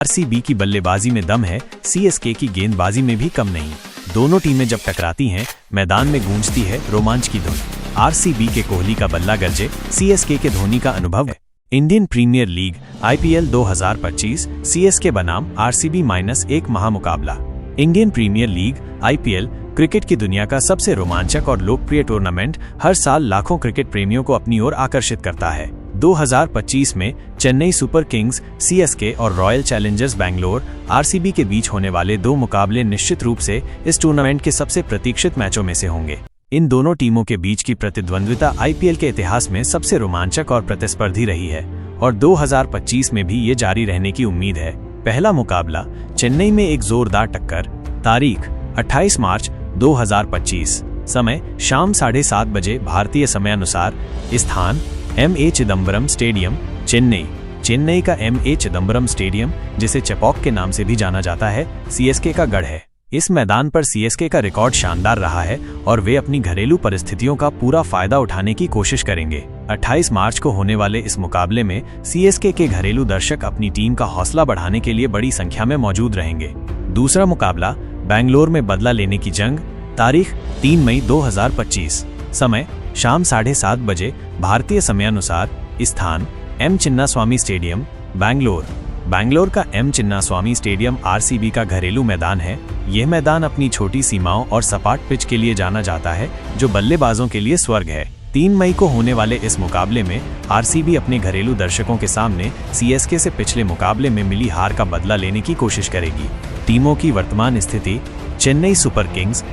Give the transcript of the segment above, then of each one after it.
RCB की बल्लेबाजी में दम है, सीएसके की गेंदबाजी में भी कम नहीं। दोनों टीमें जब टकराती हैं, मैदान में गूंजती है रोमांच की धुन। आरसीबी के कोहली का बल्ला गरजे, सीएसके के धोनी का अनुभव है। Indian Premier League IPL 2025 CSK बनाम आरसीबी -1 महामुकाबला। Indian Premier League IPL cricket की दुनिया का सबसे रोमांचक और लोकप्रिय टूर्नामेंट हर साल लाखों क्रिकेट प्रेमियों को अपनी ओर आकर्षित करता है। 2025 में चेन्नई सुपर किंग्स सीएसके और रॉयल चैलेंजर्स बैंगलोर आरसीबी के बीच होने वाले दो मुकाबले निश्चित रूप से इस टूर्नामेंट के सबसे प्रतीक्षित मैचों में से होंगे। इन दोनों टीमों के बीच की प्रतिद्वंद्विता आईपीएल के इतिहास में सबसे रोमांचक और प्रतिस्पर्धी रही है और 2025 में भी ये जारी रहने की उम्मीद है। पहला मुकाबला चेन्नई में एक जोरदार टक्कर। तारीख 28 मार्च 2025, समय शाम 7:30 बजे भारतीय समयानुसार। स्थान एमए चिदम्बरम स्टेडियम, चेन्नई। चेन्नई का एमए चिदम्बरम स्टेडियम, जिसे चेपॉक के नाम से भी जाना जाता है, सीएसके का गढ़ है। इस मैदान पर सीएसके का रिकॉर्ड शानदार रहा है और वे अपनी घरेलू परिस्थितियों का पूरा फायदा उठाने की कोशिश करेंगे। 28 मार्च को होने वाले इस मुकाबले में सीएसके के घरेलू दर्शक अपनी टीम का हौसला बढ़ाने के लिए बड़ी संख्या में मौजूद रहेंगे। दूसरा मुकाबला बैंगलोर में बदला लेने की जंग। तारीख 3 मई 2025, समय शाम 7:30 बजे भारतीय समयानुसार। स्थान एम चिन्नास्वामी स्टेडियम, बैंगलोर। बैंगलोर का एम चिन्नास्वामी स्टेडियम आरसीबी का घरेलू मैदान है। यह मैदान अपनी छोटी सीमाओं और सपाट पिच के लिए जाना जाता है, जो बल्लेबाजों के लिए स्वर्ग है। 3 मई को होने वाले इस मुकाबले में आरसीबी अपने घरेलू दर्शकों के सामने सीएसके से पिछले मुकाबले में मिली हार का बदला लेने की कोशिश करेगी। टीमों की वर्तमान स्थिति। Chennai super kings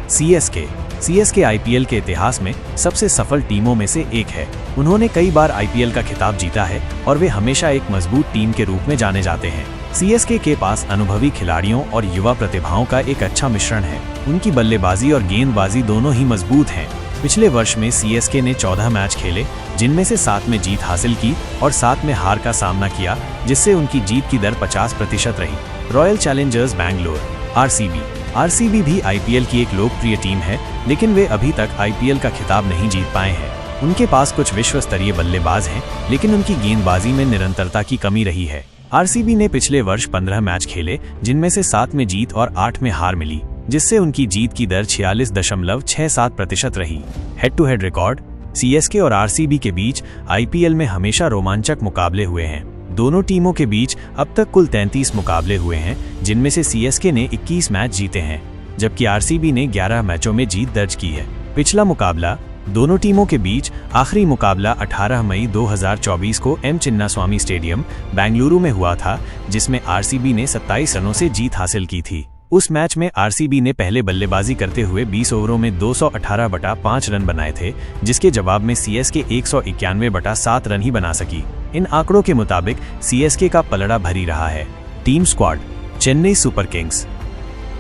CSK IPL के इतिहास में सबसे सफल टीमों में से एक है। उन्होंने कई बार आईपीएल का खिताब जीता है और वे हमेशा एक मजबूत टीम के रूप में जाने जाते हैं। सीएसके के पास अनुभवी खिलाड़ियों और युवा प्रतिभाओं का एक अच्छा मिश्रण है। उनकी बल्लेबाजी और गेंदबाजी दोनों ही मजबूत हैं। पिछले वर्ष में सीएसके ने 14 मैच खेले, जिनमें से 7 में जीत हासिल की और 7 में हार का सामना किया, जिससे उनकी जीत की दर 50% रही। रॉयल चैलेंजर्स बैंगलोर आरसीबी भी आईपीएल की एक लोकप्रिय टीम है, लेकिन वे अभी तक आईपीएल का खिताब नहीं जीत पाए हैं। उनके पास कुछ विश्व स्तरीय बल्लेबाज हैं, लेकिन उनकी गेंदबाजी में निरंतरता की कमी रही है। आरसीबी ने पिछले वर्ष 15 मैच खेले, जिनमें से 7 में जीत और 8 में हार मिली, जिससे उनकी जीत की दर 46.67% रही। Head to head record. CSK और आरसीबी के बीच आईपीएल में हमेशा रोमांचक मुकाबले हुए हैं। दोनों टीमों के बीच अब तक कुल 33 मुकाबले हुए हैं, जिनमें से सीएसके ने 21 मैच जीते हैं, जबकि आरसीबी ने 11 मैचों में जीत दर्ज की है। पिछला मुकाबला दोनों टीमों के बीच आखिरी मुकाबला 18 मई 2024 को एम चिन्नास्वामी स्टेडियम, बेंगलुरु में हुआ था, जिसमें आरसीबी ने 27 रनों से जीत हासिल की थी। उस मैच में आरसीबी ने पहले बल्लेबाजी करते हुए 20 ओवरों में 218/5 रन बनाए थे, जिसके जवाब में सीएसके 191/7 रन ही बना सकी। इन आंकड़ों के मुताबिक सीएसके का पलड़ा भारी रहा है। Team squad. Chennai super kings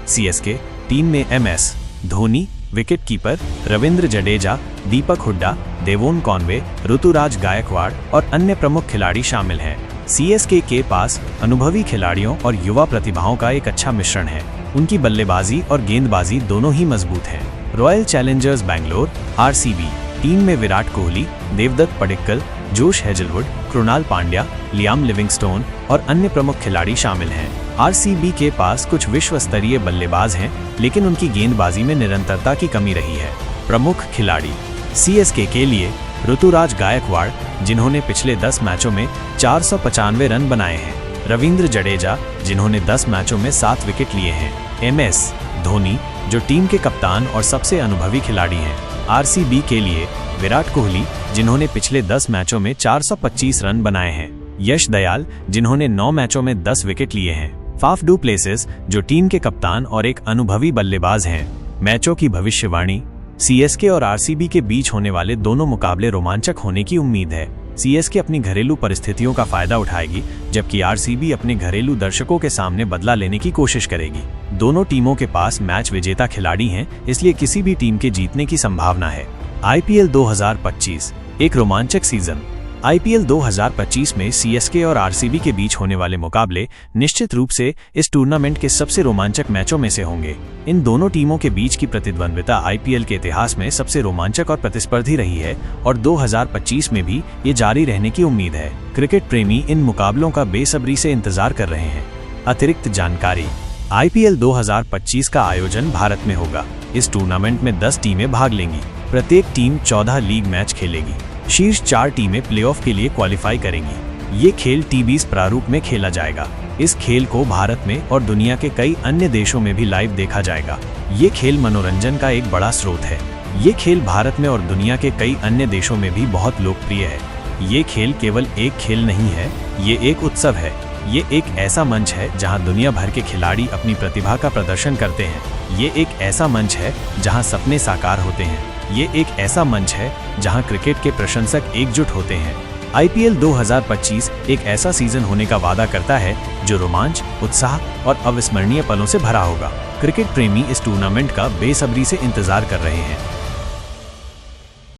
CSK team में MS Dhoni, wicket keeper Ravindra Jadeja, Deepak Hooda, Devon Conway, Ruturaj Gaikwad और अन्य प्रमुख खिलाड़ी शामिल हैं। सीएसके के पास अनुभवी खिलाड़ियों और युवा प्रतिभाओं का एक अच्छा मिश्रण है। उनकी बल्लेबाजी और गेंदबाजी दोनों ही मजबूत हैं। Royal challengers Bangalore RCB team में Virat Kohli, Devdutt Padikkal, Josh Hazlewood, Krunal Pandya, Liam Livingstone और अन्य प्रमुख खिलाड़ी शामिल हैं। आरसीबी के पास कुछ विश्व स्तरीय बल्लेबाज हैं, लेकिन उनकी गेंदबाजी में निरंतरता की कमी रही है। प्रमुख खिलाड़ी। सीएसके के लिए ऋतुराज गायकवाड़, जिन्होंने पिछले 10 मैचों में 495 रन बनाए हैं। रविंद्र जडेजा, जिन्होंने 10 मैचों में 7 विकेट लिए हैं। एमएस धोनी, जो टीम के कप्तान और सबसे अनुभवी खिलाड़ी हैं। आरसीबी के लिए विराट कोहली, जिन्होंने पिछले 10 मैचों में 425 रन बनाए हैं। यश दयाल, जिन्होंने 9 मैचों में 10 विकेट लिए हैं। फाफ डू प्लेसिस, जो टीम के कप्तान और एक अनुभवी बल्लेबाज हैं। मैचों की भविष्यवाणी। सीएसके और आरसीबी के बीच होने वाले दोनों मुकाबले रोमांचक होने की उम्मीद है। सीएसके अपनी घरेलू परिस्थितियों का फायदा उठाएगी, जबकि आरसीबी अपने घरेलू दर्शकों के सामने बदला लेने की कोशिश करेगी। दोनों टीमों के पास मैच विजेता खिलाड़ी हैं, इसलिए किसी भी टीम के जीतने की संभावना है। आईपीएल 2025 एक रोमांचक सीजन। आईपीएल 2025 में सीएसके और आरसीबी के बीच होने वाले मुकाबले निश्चित रूप से इस टूर्नामेंट के सबसे रोमांचक मैचों में से होंगे। इन दोनों टीमों के बीच की प्रतिद्वंद्विता आईपीएल के इतिहास में सबसे रोमांचक और प्रतिस्पर्धी रही है और 2025 में भी ये जारी रहने की उम्मीद है। क्रिकेट प्रेमी इन मुकाबलों का बेसब्री से इंतजार कर रहे हैं। अतिरिक्त जानकारी। IPL 2025 का आयोजन भारत में होगा। इस टूर्नामेंट में 10 टीमें भाग लेंगी। प्रत्येक टीम 14 लीग मैच खेलेगी। शीर्ष 4 टीमें प्लेऑफ के लिए क्वालिफाई करेंगी। ये खेल T20 प्रारूप में खेला जाएगा। इस खेल को भारत में और दुनिया के कई अन्य देशों में भी लाइव देखा जाएगा। ये खेल मनोरंजन का एक बड़ा स्रोत है। ये खेल भारत में और दुनिया के कई अन्य देशों में भी बहुत लोकप्रिय है। ये खेल केवल एक खेल नहीं है, ये एक उत्सव है। ये एक ऐसा मंच है जहां दुनिया भर के खिलाड़ी अपनी प्रतिभा का प्रदर्शन करते हैं। ये एक ऐसा मंच है जहां सपने साकार होते हैं। ये एक ऐसा मंच है जहां क्रिकेट के प्रशंसक एकजुट होते हैं। IPL 2025 एक ऐसा सीजन होने का वादा करता है जो रोमांच, उत्साह और अविस्मरणीय पलों से भरा होगा। क्रिकेट प्रेमी इस टूर्नामेंट का बेसब्री से इंतजार कर रहे हैं।